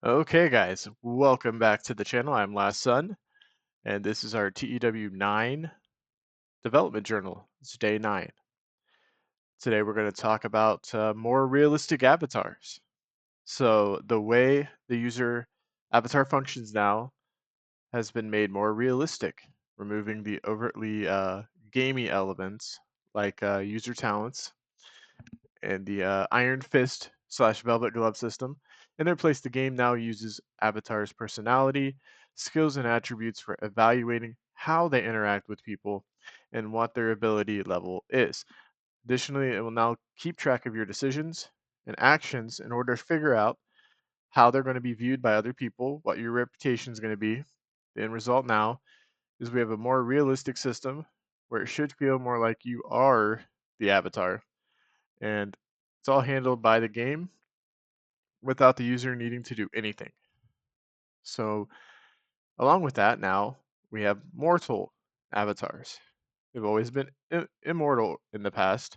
Okay, guys, welcome back to the channel. I'm Last Son, and this is our TEW 9 Development Journal. It's day 9. Today, we're going to talk about more realistic avatars. So, the way the user avatar functions now has been made more realistic, removing the overtly gamey elements like user talents and the Iron Fist slash Velvet Glove system. In their place, the game now uses avatars' personality, skills, and attributes for evaluating how they interact with people and what their ability level is. Additionally, it will now keep track of your decisions and actions in order to figure out how they're going to be viewed by other people, what your reputation is going to be. The end result now is we have a more realistic system where it should feel more like you are the avatar, and it's all handled by the game without the user needing to do anything. So, along with that, now we have mortal avatars. They've always been immortal in the past,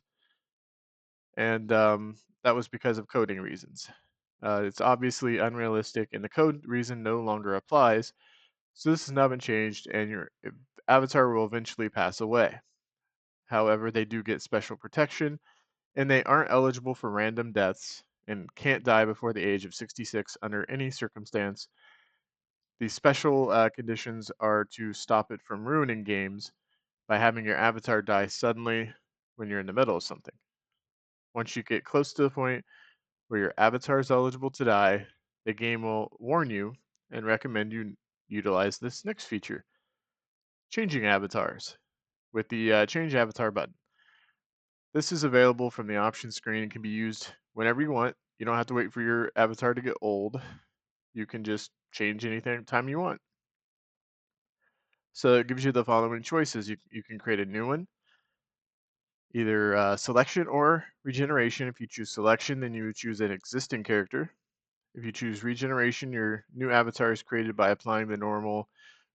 and that was because of coding reasons. It's obviously unrealistic, and the code reason no longer applies. So, this has now been changed, and your avatar will eventually pass away. However, they do get special protection, and they aren't eligible for random deaths and can't die before the age of 66 under any circumstance. These special conditions are to stop it from ruining games by having your avatar die suddenly when you're in the middle of something. Once you get close to the point where your avatar is eligible to die, the game will warn you and recommend you utilize this next feature, changing avatars, with the change avatar button. This is available from the options screen and can be used whenever you want. You don't have to wait for your avatar to get old. You can just change anything time you want. So it gives you the following choices. You can create a new one, either selection or regeneration. If you choose selection, then you would choose an existing character. If you choose regeneration, your new avatar is created by applying the normal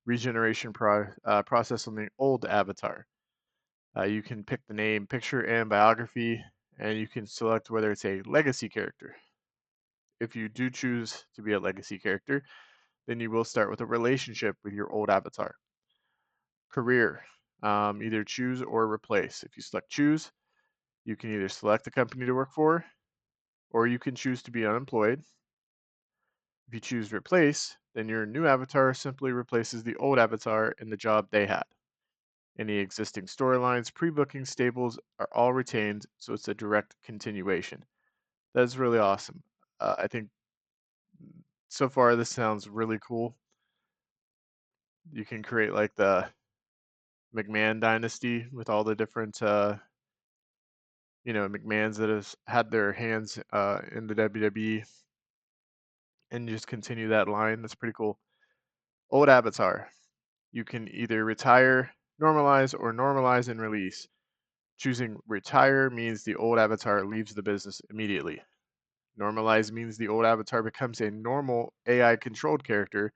regeneration process on the old avatar. You can pick the name, picture, and biography, and you can select whether it's a legacy character. If you do choose to be a legacy character, then you will start with a relationship with your old avatar. Career, either choose or replace. If you select choose, you can either select the company to work for, or you can choose to be unemployed. If you choose replace, then your new avatar simply replaces the old avatar in the job they had. Any existing storylines, pre-booking stables are all retained, so it's a direct continuation. That's really awesome. I think so far this sounds really cool. You can create like the McMahon dynasty with all the different McMahons that have had their hands in the WWE and just continue that line. That's pretty cool. Old avatar. You can either retire, normalize, or normalize and release. Choosing retire means the old avatar leaves the business immediately. Normalize means the old avatar becomes a normal AI controlled character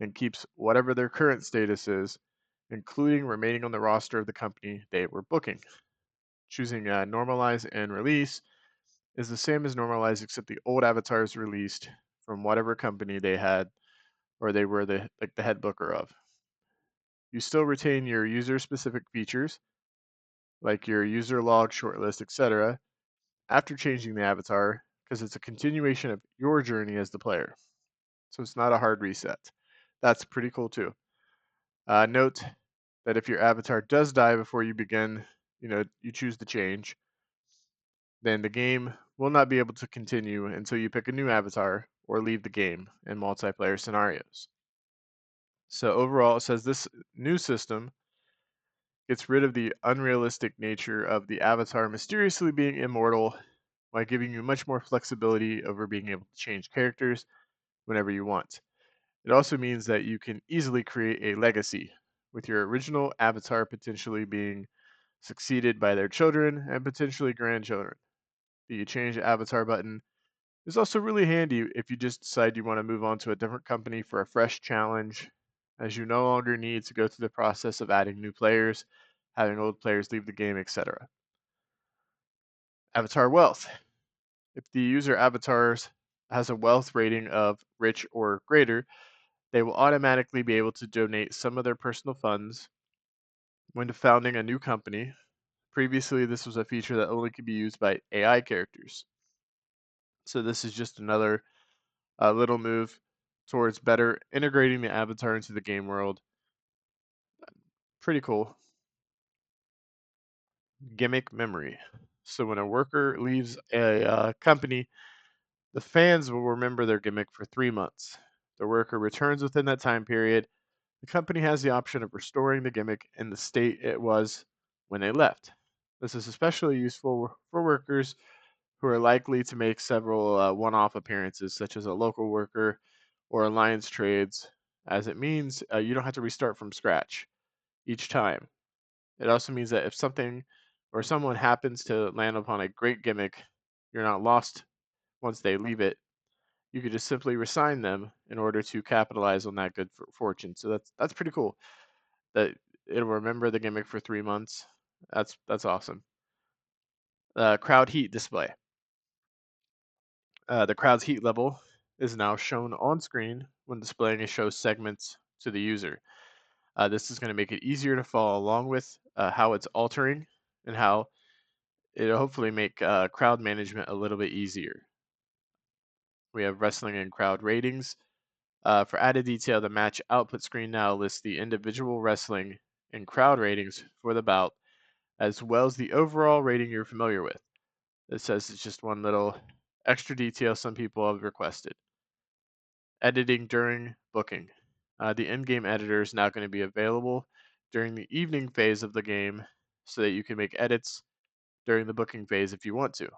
and keeps whatever their current status is, including remaining on the roster of the company they were booking. Choosing normalize and release is the same as normalize, except the old avatar is released from whatever company they had or they were the head booker of. You still retain your user specific features like your user log, shortlist, etc. after changing the avatar because it's a continuation of your journey as the player. So it's not a hard reset. That's pretty cool too. Note that if your avatar does die before you begin, you choose to change, then the game will not be able to continue until you pick a new avatar or leave the game in multiplayer scenarios. So overall, it says this new system gets rid of the unrealistic nature of the avatar mysteriously being immortal by giving you much more flexibility over being able to change characters whenever you want. It also means that you can easily create a legacy, with your original avatar potentially being succeeded by their children and potentially grandchildren. The change avatar button is also really handy if you just decide you want to move on to a different company for a fresh challenge, as you no longer need to go through the process of adding new players, having old players leave the game, etc. Avatar wealth. If the user avatars has a wealth rating of rich or greater, they will automatically be able to donate some of their personal funds when founding a new company. Previously, this was a feature that only could be used by AI characters. So this is just another little move towards better integrating the avatar into the game world. Pretty cool. Gimmick memory. So when a worker leaves a company, the fans will remember their gimmick for 3 months. The worker returns within that time period. The company has the option of restoring the gimmick in the state it was when they left. This is especially useful for workers who are likely to make several one off appearances, such as a local worker or alliance trades, as it means you don't have to restart from scratch each time. It also means that if something or someone happens to land upon a great gimmick, you're not lost once they leave it. You could just simply resign them in order to capitalize on that good fortune. So that's pretty cool. That it'll remember the gimmick for 3 months. That's awesome. Crowd heat display. The crowd's heat level is now shown on screen when displaying a show segments to the user. This is going to make it easier to follow along with how it's altering and how it'll hopefully make crowd management a little bit easier. We have wrestling and crowd ratings. For added detail, the match output screen now lists the individual wrestling and crowd ratings for the bout, as well as the overall rating you're familiar with. It says it's just one little extra detail some people have requested. Editing during booking. The in-game editor is now going to be available during the evening phase of the game so that you can make edits during the booking phase if you want to.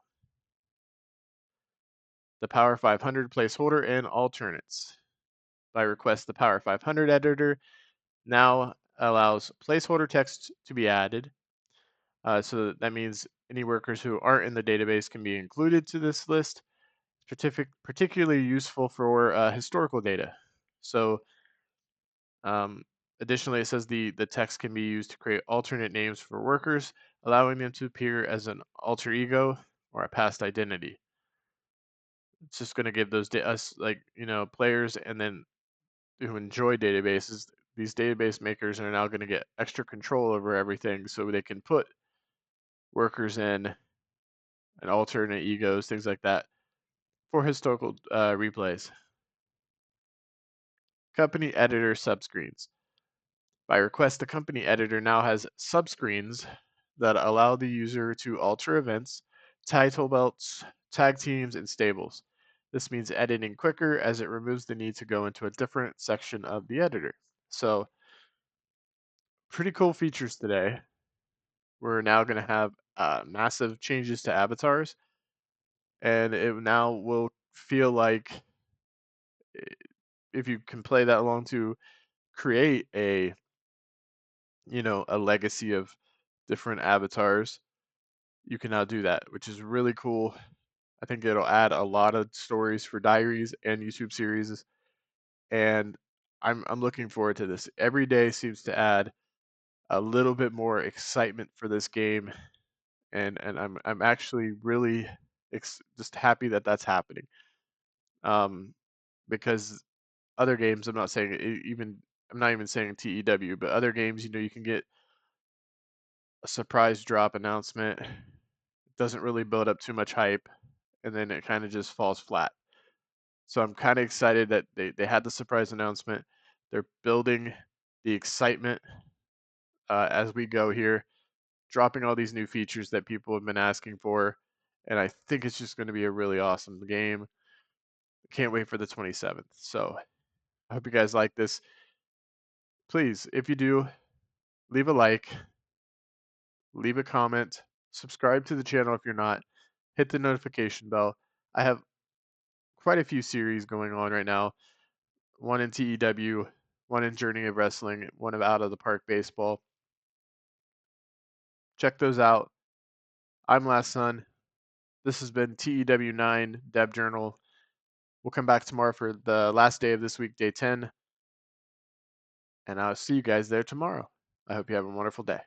The Power 500 placeholder and alternates. By request, the Power 500 editor now allows placeholder text to be added. So that means any workers who aren't in the database can be included to this list, particularly useful for historical data. So um, additionally, it says the text can be used to create alternate names for workers, allowing them to appear as an alter ego or a past identity. It's just going to give those us players and then who enjoy databases. These database makers are now going to get extra control over everything, so they can put workers in and alternate egos, things like that, for historical replays. Company editor subscreens. By request, the company editor now has subscreens that allow the user to alter events, title belts, tag teams, and stables. This means editing quicker as it removes the need to go into a different section of the editor. So, pretty cool features today. We're now going to have massive changes to avatars, and it now will feel like if you can play that long to create a legacy of different avatars, you can now do that, which is really cool. I think it'll add a lot of stories for diaries and YouTube series, and I'm looking forward to this. Every day seems to add a little bit more excitement for this game, and I'm actually really just happy that that's happening. Um, because other games, I'm not saying I'm not even saying TEW, but other games, you can get a surprise drop announcement. It doesn't really build up too much hype, and then it kind of just falls flat. So I'm kind of excited that they had the surprise announcement. They're building the excitement as we go here, dropping all these new features that people have been asking for, and I think it's just going to be a really awesome game. Can't wait for the 27th. So I hope you guys like this. Please, if you do, leave a like, leave a comment, subscribe to the channel if you're not, hit the notification bell. I have quite a few series going on right now. One in TEW, one in Journey of Wrestling, one of Out of the Park Baseball. Check those out. I'm Last Son. This has been TEW 9 Dev Journal. We'll come back tomorrow for the last day of this week, day 10. And I'll see you guys there tomorrow. I hope you have a wonderful day.